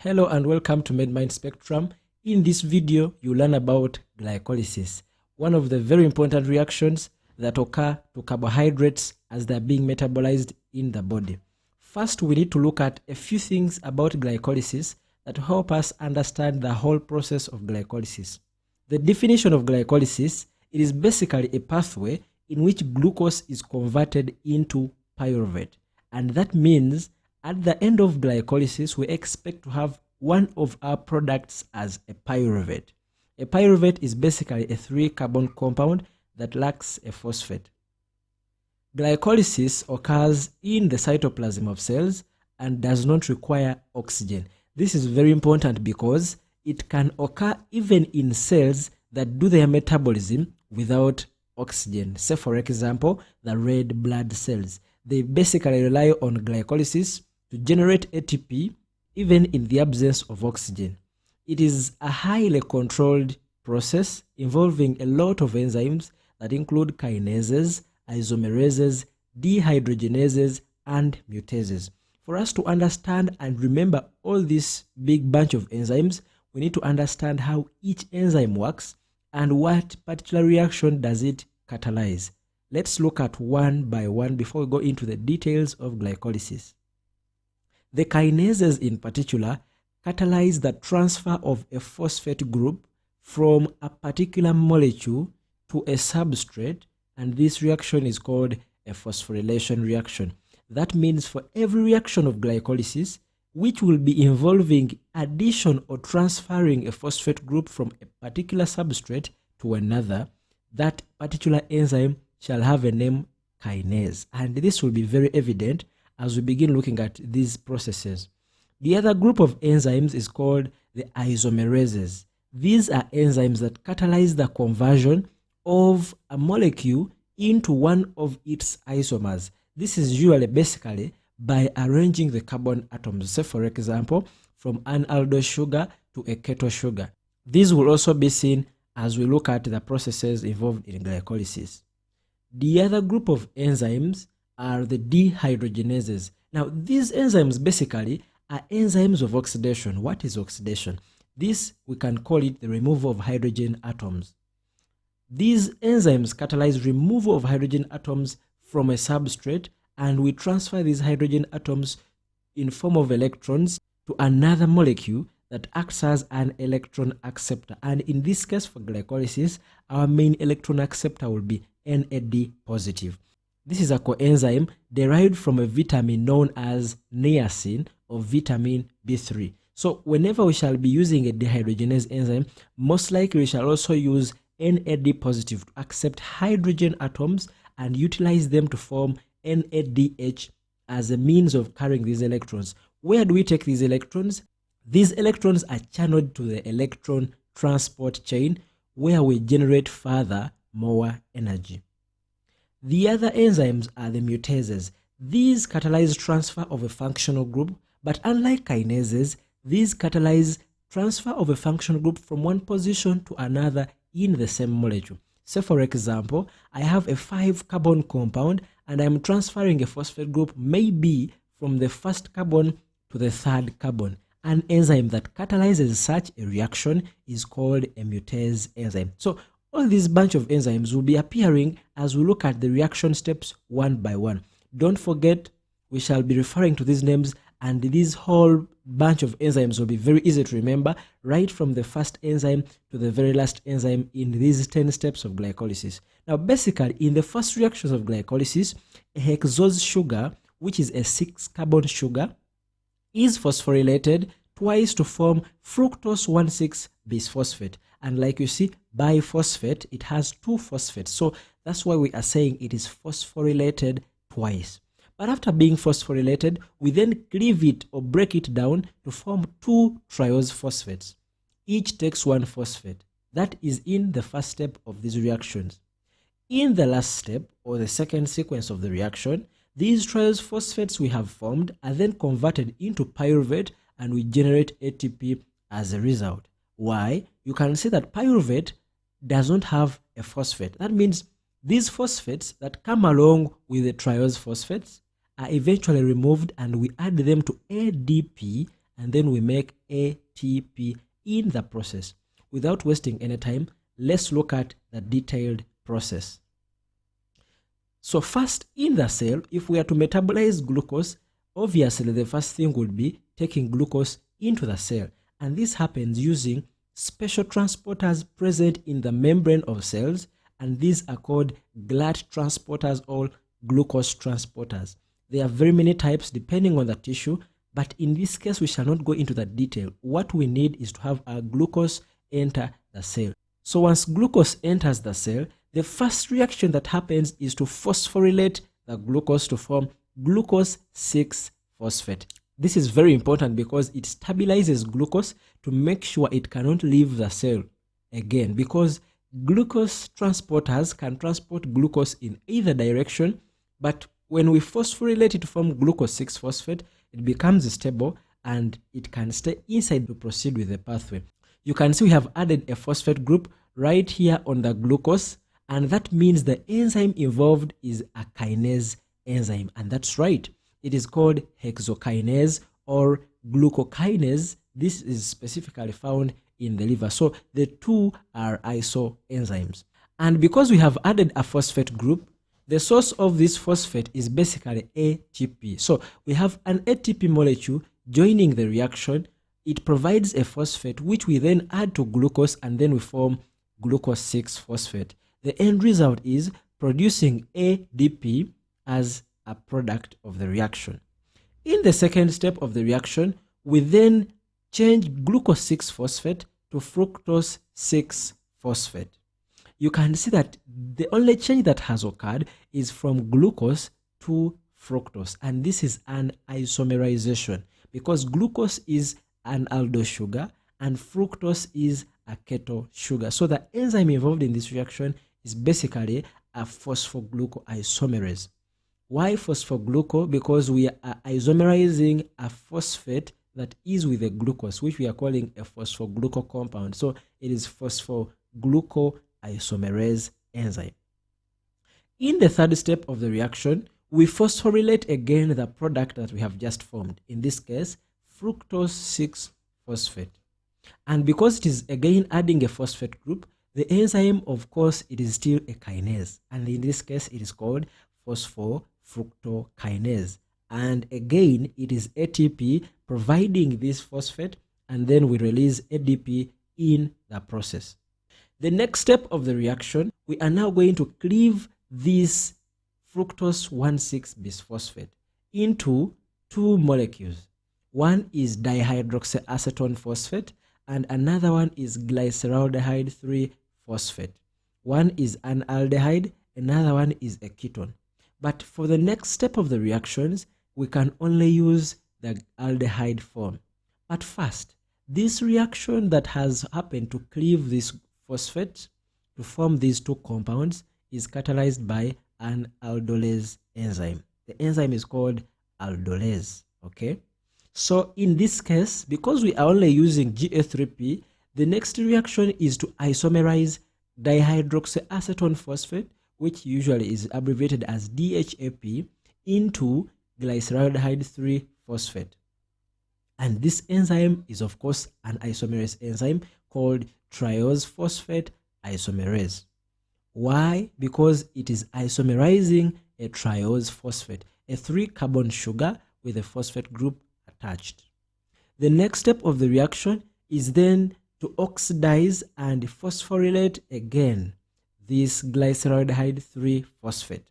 Hello and welcome to MedMind Spectrum. In this video, you'll learn about glycolysis, one of the very important reactions that occur to carbohydrates as they're being metabolized in the body. First, we need to look at a few things about glycolysis that help us understand the whole process of glycolysis. The definition of glycolysis, it is basically a pathway in which glucose is converted into pyruvate, and that means at the end of glycolysis, we expect to have one of our products as a pyruvate. A pyruvate is basically a 3-carbon compound that lacks a phosphate. Glycolysis occurs in the cytoplasm of cells and does not require oxygen. This is very important because it can occur even in cells that do their metabolism without oxygen. Say, for example, the red blood cells. They basically rely on glycolysis to generate ATP even in the absence of oxygen. It is a highly controlled process involving a lot of enzymes that include kinases, isomerases, dehydrogenases, and mutases. For us to understand and remember all this big bunch of enzymes, we need to understand how each enzyme works and what particular reaction does it catalyze. Let's look at one by one before we go into the details of glycolysis. The kinases in particular catalyze the transfer of a phosphate group from a particular molecule to a substrate, and this reaction is called a phosphorylation reaction. That means for every reaction of glycolysis, which will be involving addition or transferring a phosphate group from a particular substrate to another, that particular enzyme shall have a name kinase, and this will be very evident as we begin looking at these processes. The other group of enzymes is called the isomerases. These are enzymes that catalyze the conversion of a molecule into one of its isomers. This is usually basically by arranging the carbon atoms, say for example, from an aldose sugar to a keto sugar. These will also be seen as we look at the processes involved in glycolysis. The other group of enzymes are the dehydrogenases. Now, these enzymes basically are enzymes of oxidation. What is oxidation? This, we can call it the removal of hydrogen atoms. These enzymes catalyze removal of hydrogen atoms from a substrate, and we transfer these hydrogen atoms in form of electrons to another molecule that acts as an electron acceptor. And in this case, for glycolysis, our main electron acceptor will be NAD positive. This is a coenzyme derived from a vitamin known as niacin or vitamin B3. So whenever we shall be using a dehydrogenase enzyme, most likely we shall also use NAD positive to accept hydrogen atoms and utilize them to form NADH as a means of carrying these electrons. Where do we take these electrons? These electrons are channeled to the electron transport chain, where we generate further more energy. The other enzymes are the mutases. These catalyze transfer of a functional group, but unlike kinases, these catalyze transfer of a functional group from one position to another in the same molecule. So for example, I have a 5-carbon compound and I'm transferring a phosphate group maybe from the first carbon to the 3rd carbon. An enzyme that catalyzes such a reaction is called a mutase enzyme. So all these bunch of enzymes will be appearing as we look at the reaction steps one by one. Don't forget, we shall be referring to these names, and this whole bunch of enzymes will be very easy to remember, right from the first enzyme to the very last enzyme in these 10 steps of glycolysis. Now, basically, in the first reactions of glycolysis, a hexose sugar, which is a 6-carbon sugar, is phosphorylated twice to form fructose 1,6-bisphosphate. And like you see, biphosphate, it has 2 phosphates. So that's why we are saying it is phosphorylated twice. But after being phosphorylated, we then cleave it or break it down to form 2 triose phosphates. Each takes 1 phosphate. That is in the first step of these reactions. In the last step, or the second sequence of the reaction, these triose phosphates we have formed are then converted into pyruvate, and we generate ATP as a result. Why? You can see that pyruvate does not have a phosphate. That means these phosphates that come along with the triose phosphates are eventually removed, and we add them to ADP and then we make ATP in the process. Without wasting any time, let's look at the detailed process. So first, in the cell, if we are to metabolize glucose, obviously the first thing would be taking glucose into the cell, and this happens using special transporters present in the membrane of cells, and these are called GLUT transporters or glucose transporters. There are very many types depending on the tissue, but in this case we shall not go into the detail. What we need is to have our glucose enter the cell. So once glucose enters the cell, the first reaction that happens is to phosphorylate the glucose to form glucose 6-phosphate. This is very important because it stabilizes glucose to make sure it cannot leave the cell again, because glucose transporters can transport glucose in either direction, but when we phosphorylate it to form glucose 6-phosphate, it becomes stable and it can stay inside to proceed with the pathway. You can see we have added a phosphate group right here on the glucose, and that means the enzyme involved is a kinase enzyme, and that's right. It is called hexokinase or glucokinase. This is specifically found in the liver. So the two are isoenzymes. And because we have added a phosphate group, the source of this phosphate is basically ATP. So we have an ATP molecule joining the reaction. It provides a phosphate which we then add to glucose, and then we form glucose 6-phosphate. The end result is producing ADP as a product of the reaction. In the second step of the reaction, we then change glucose 6-phosphate to fructose 6-phosphate. You can see that the only change that has occurred is from glucose to fructose, and this is an isomerization because glucose is an aldose sugar and fructose is a keto sugar. So the enzyme involved in this reaction is basically a phosphoglucoisomerase. Why phosphogluco? Because we are isomerizing a phosphate that is with a glucose, which we are calling a phosphogluco compound. So it is phosphoglucoisomerase enzyme. In the third step of the reaction, we phosphorylate again the product that we have just formed. In this case, fructose 6-phosphate. And because it is again adding a phosphate group, the enzyme, of course, it is still a kinase. And in this case, it is called phosphofructokinase. And again, it is ATP providing this phosphate, and then we release ADP in the process. The next step of the reaction, we are now going to cleave this fructose 1,6-bisphosphate into two molecules. One is dihydroxyacetone phosphate and another one is glyceraldehyde 3-phosphate. One is an aldehyde, another one is a ketone. But for the next step of the reactions, we can only use the aldehyde form. But first, this reaction that has happened to cleave this phosphate to form these two compounds is catalyzed by an aldolase enzyme. The enzyme is called aldolase, okay? So in this case, because we are only using GA3P, the next reaction is to isomerize dihydroxyacetone phosphate, which usually is abbreviated as DHAP, into glyceraldehyde 3-phosphate. And this enzyme is, of course, an isomerase enzyme called triose phosphate isomerase. Why? Because it is isomerizing a triose phosphate, a 3-carbon sugar with a phosphate group attached. The next step of the reaction is then to oxidize and phosphorylate again this glyceraldehyde 3-phosphate.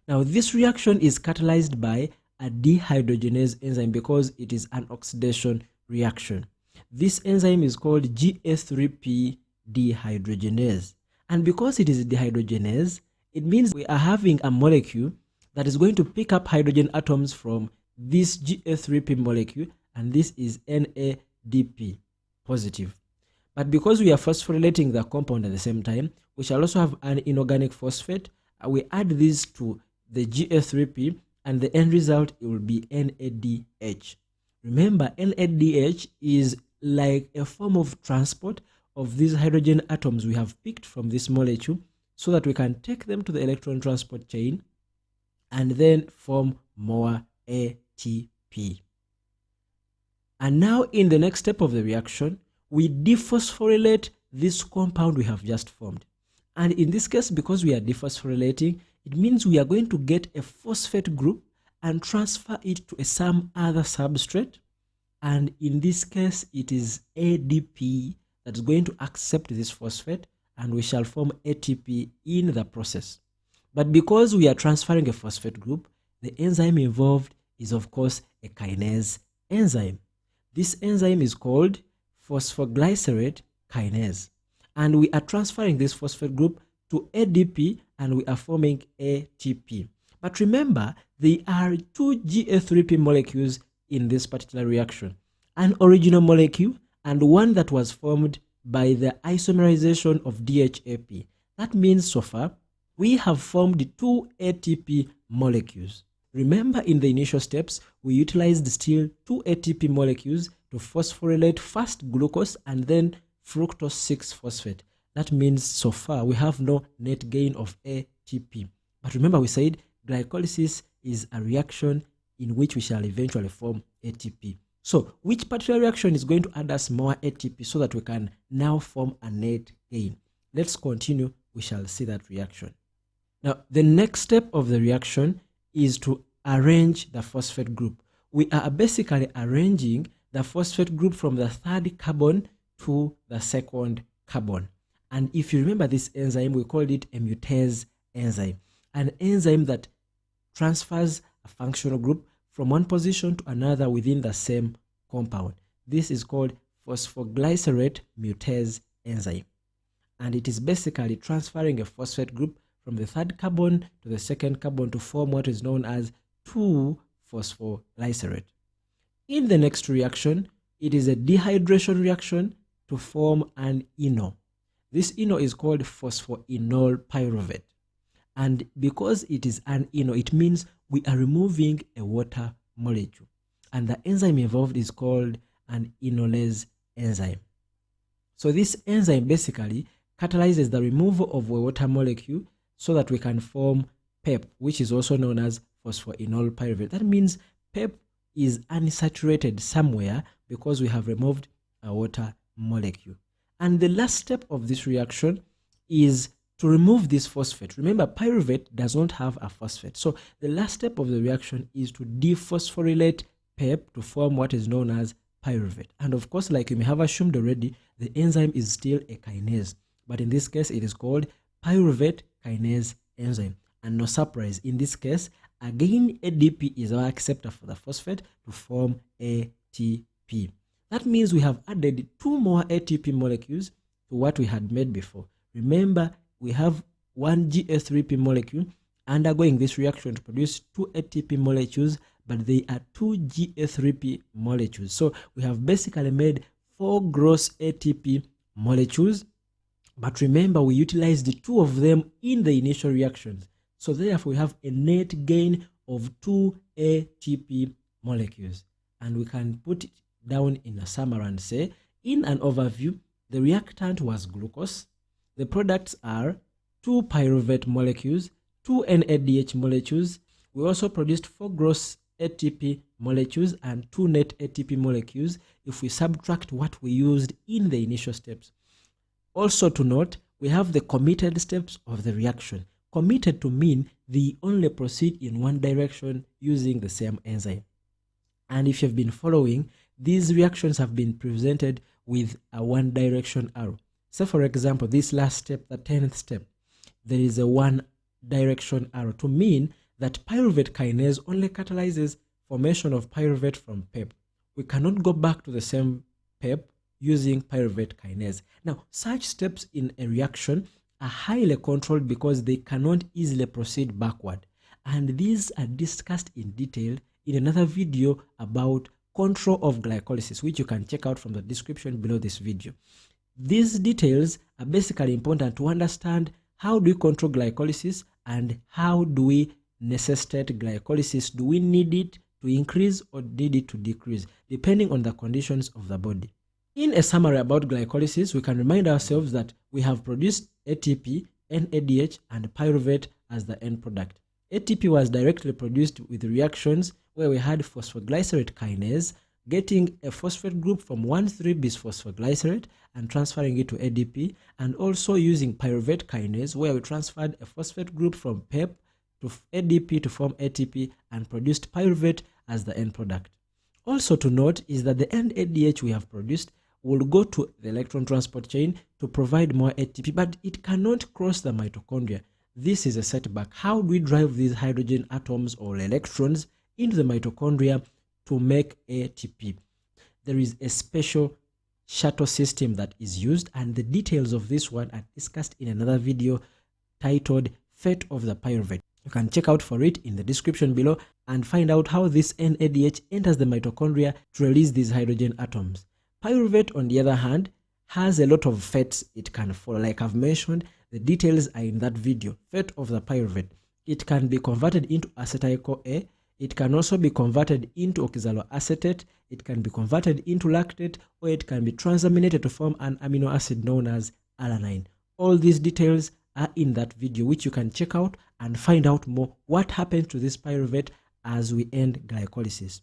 Now this reaction is catalyzed by a dehydrogenase enzyme because it is an oxidation reaction. This enzyme is called GA3P dehydrogenase. And because it is dehydrogenase, it means we are having a molecule that is going to pick up hydrogen atoms from this GA3P molecule, and this is NADP positive. But because we are phosphorylating the compound at the same time, we shall also have an inorganic phosphate. We add this to the GA3P, and the end result it will be NADH. Remember, NADH is like a form of transport of these hydrogen atoms we have picked from this molecule so that we can take them to the electron transport chain and then form more ATP. And now in the next step of the reaction, we dephosphorylate this compound we have just formed. And in this case, because we are dephosphorylating, it means we are going to get a phosphate group and transfer it to some other substrate. And in this case, it is ADP that's going to accept this phosphate, and we shall form ATP in the process. But because we are transferring a phosphate group, the enzyme involved is of course a kinase enzyme. This enzyme is called phosphoglycerate kinase. And we are transferring this phosphate group to ADP and we are forming ATP. But remember, there are two GA3P molecules in this particular reaction. An original molecule and one that was formed by the isomerization of DHAP. That means so far, we have formed two ATP molecules. Remember, in the initial steps, we utilized still two ATP molecules to phosphorylate first glucose and then fructose 6-phosphate. That means so far we have no net gain of ATP. But remember, we said glycolysis is a reaction in which we shall eventually form ATP. So which particular reaction is going to add us more ATP so that we can now form a net gain? Let's continue. We shall see that reaction. Now, the next step of the reaction is to arrange the phosphate group. We are basically arranging the phosphate group from the third carbon to the second carbon. And if you remember this enzyme, we called it a mutase enzyme, an enzyme that transfers a functional group from one position to another within the same compound. This is called phosphoglycerate mutase enzyme. And it is basically transferring a phosphate group from the third carbon to the second carbon to form what is known as 2-phosphoglycerate. In the next reaction, it is a dehydration reaction to form an eno. This eno is called phosphoenol pyruvate. And because it is an eno, it means we are removing a water molecule. And the enzyme involved is called an enolase enzyme. So this enzyme basically catalyzes the removal of a water molecule so that we can form PEP, which is also known as phosphoenol pyruvate. That means PEP is unsaturated somewhere because we have removed a water molecule. And the last step of this reaction is to remove this phosphate. Remember, pyruvate does not have a phosphate. So the last step of the reaction is to dephosphorylate PEP to form what is known as pyruvate. And of course, like you may have assumed already, the enzyme is still a kinase. But in this case, it is called pyruvate kinase enzyme. And no surprise, in this case, again, ADP is our acceptor for the phosphate to form ATP. That means we have added two more ATP molecules to what we had made before. Remember, we have one GA3P molecule undergoing this reaction to produce two ATP molecules, but they are two GA3P molecules. So we have basically made 4 gross ATP molecules. But remember, we utilized the 2 of them in the initial reactions. So therefore, we have a net gain of 2 ATP molecules. And we can put it down in a summary and say, in an overview, the reactant was glucose. The products are 2 pyruvate molecules, 2 NADH molecules. We also produced 4 gross ATP molecules and 2 net ATP molecules if we subtract what we used in the initial steps. Also to note, we have the committed steps of the reaction. Committed to mean they only proceed in one direction using the same enzyme. And if you've been following, these reactions have been presented with a one direction arrow. So for example, this last step, the 10th step, there is a one direction arrow to mean that pyruvate kinase only catalyzes formation of pyruvate from PEP. We cannot go back to the same PEP using pyruvate kinase. Now, such steps in a reaction are highly controlled because they cannot easily proceed backward. And these are discussed in detail in another video about control of glycolysis, which you can check out from the description below this video. These details are basically important to understand how do we control glycolysis and how do we necessitate glycolysis. Do we need it to increase or need it to decrease, depending on the conditions of the body. In a summary about glycolysis, we can remind ourselves that we have produced ATP, NADH, and pyruvate as the end product. ATP was directly produced with reactions where we had phosphoglycerate kinase, getting a phosphate group from 1,3-bisphosphoglycerate and transferring it to ADP, and also using pyruvate kinase, where we transferred a phosphate group from PEP to ADP to form ATP and produced pyruvate as the end product. Also to note is that the NADH we have produced will go to the electron transport chain to provide more ATP, but it cannot cross the mitochondria. This is a setback. How do we drive these hydrogen atoms or electrons into the mitochondria to make ATP? There is a special shuttle system that is used, and the details of this one are discussed in another video titled Fate of the Pyruvate. You can check out for it in the description below and find out how this NADH enters the mitochondria to release these hydrogen atoms. Pyruvate, on the other hand, has a lot of fates it can follow. Like I've mentioned, the details are in that video, Fate of the Pyruvate. It can be converted into acetyl-CoA. It can also be converted into oxaloacetate. It can be converted into lactate, or it can be transaminated to form an amino acid known as alanine. All these details are in that video, which you can check out and find out more what happens to this pyruvate as we end glycolysis.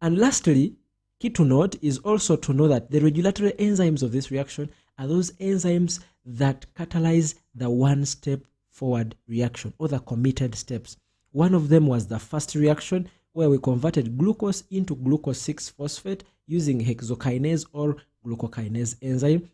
And lastly, key to note is also to know that the regulatory enzymes of this reaction are those enzymes that catalyze the one-step forward reaction, or the committed steps. One of them was the first reaction, where we converted glucose into glucose 6-phosphate using hexokinase or glucokinase enzyme.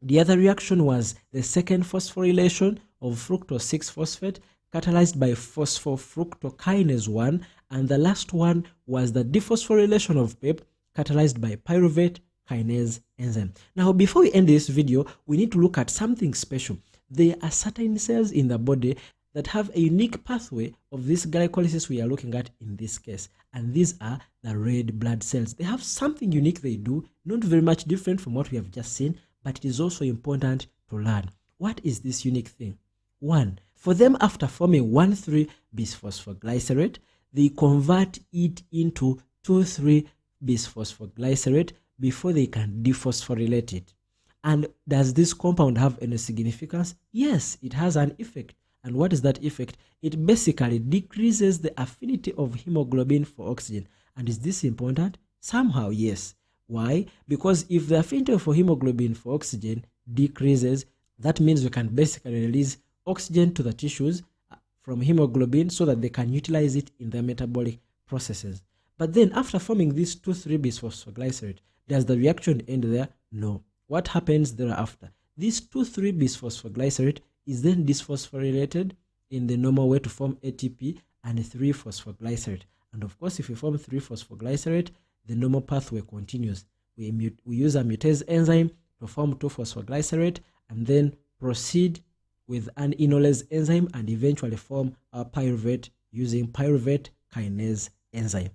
The other reaction was the second phosphorylation of fructose 6-phosphate catalyzed by phosphofructokinase 1, and the last one was the dephosphorylation of PEP catalyzed by pyruvate kinase enzyme. Now, before we end this video, we need to look at something special. There are certain cells in the body that have a unique pathway of this glycolysis we are looking at in this case, and these are the red blood cells. They have something unique they do, not very much different from what we have just seen, but it is also important to learn. What is this unique thing? One, for them, after forming 1,3-bisphosphoglycerate, they convert it into 2,3-bisphosphoglycerate before they can dephosphorylate it. And does this compound have any significance? Yes, it has an effect. And what is that effect? It basically decreases the affinity of hemoglobin for oxygen. And is this important? Somehow, yes. Why? Because if the affinity for hemoglobin for oxygen decreases, that means we can basically release oxygen to the tissues from hemoglobin so that they can utilize it in their metabolic processes. But then after forming this 2,3-bisphosphoglycerate, does the reaction end there? No. What happens thereafter? This 2,3-bisphosphoglycerate is then dysphosphorylated in the normal way to form ATP and 3-phosphoglycerate. And of course, if we form 3-phosphoglycerate, the normal pathway continues. We use a mutase enzyme to form 2-phosphoglycerate and then proceed with an enolase enzyme and eventually form our pyruvate using pyruvate kinase enzyme.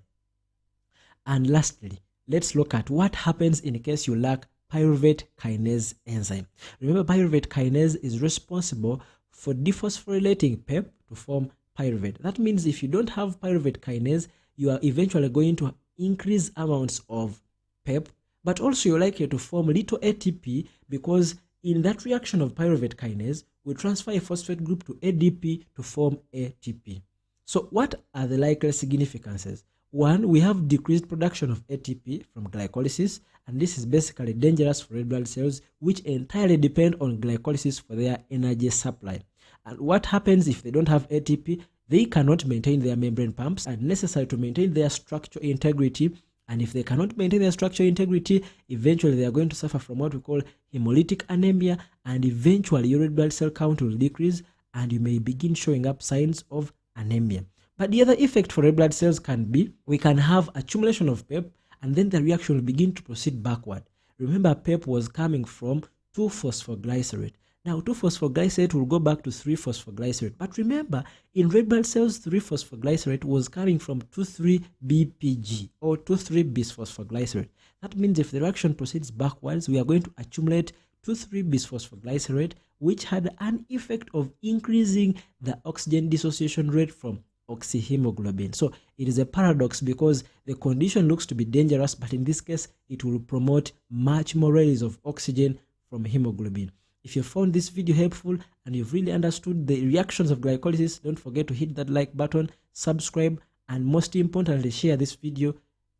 And lastly, let's look at what happens in case you lack pyruvate kinase enzyme. Remember, pyruvate kinase is responsible for dephosphorylating PEP to form pyruvate. That means if you don't have pyruvate kinase, you are eventually going to increase amounts of PEP, but also you're likely to form little ATP, because in that reaction of pyruvate kinase, we transfer a phosphate group to ADP to form ATP. So what are the likely significances? One, we have decreased production of ATP from glycolysis, and this is basically dangerous for red blood cells, which entirely depend on glycolysis for their energy supply. And what happens if they don't have ATP? They cannot maintain their membrane pumps and necessary to maintain their structural integrity. And if they cannot maintain their structural integrity, eventually they are going to suffer from what we call hemolytic anemia, and eventually your red blood cell count will decrease and you may begin showing up signs of anemia. But the other effect for red blood cells can be, we can have accumulation of PEP and then the reaction will begin to proceed backward. Remember, PEP was coming from 2-phosphoglycerate. Now 2-phosphoglycerate will go back to 3-phosphoglycerate. But remember, in red blood cells, 3-phosphoglycerate was coming from 2,3-BPG or 2,3-bisphosphoglycerate. That means if the reaction proceeds backwards, we are going to accumulate 2,3-bisphosphoglycerate, which had an effect of increasing the oxygen dissociation rate from oxyhemoglobin. So it is a paradox, because the condition looks to be dangerous, but in this case, it will promote much more release of oxygen from hemoglobin. If you found this video helpful and you've really understood the reactions of glycolysis, don't forget to hit that like button, subscribe, and most importantly, share this video.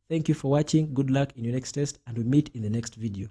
Thank you for watching. Good luck in your next test, and we meet in the next video.